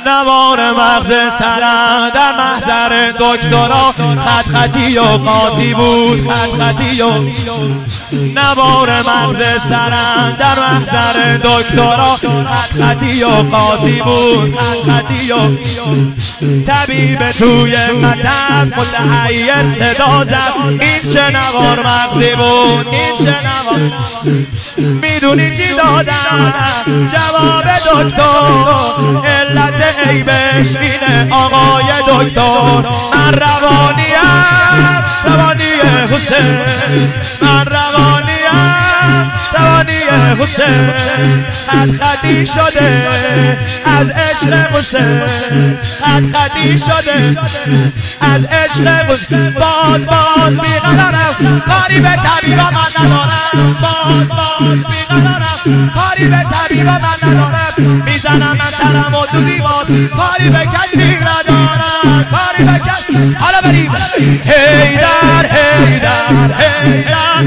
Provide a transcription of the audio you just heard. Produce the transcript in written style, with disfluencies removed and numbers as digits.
نوار مغز سرم در محضر دکترا خط خطی و قاطی بود، خط خطی و نوار مغز سرم در محضر دکترا خط خطی و قاطی بود، خط خطی و طبیب توی مطب متحیر صدا زد این چه نوار مغزی بود، این چه نوار میدونی چی دادم جواب دکتر علت عیبش اینه آقای دکتر من روانیم روانی حسین من روانیم روانی حسین خط خطی شده از عشق حسین خط خطی شده از عشق حسین باز بیقرارم کاری به طبیبا من ندارم باز بیقرارم کاری به طبیبا من ندارم میزنم من سرم و تو دیوار کاری به کسی ندارم کاری به کسی حالا بریم هیدر هیدر هیدر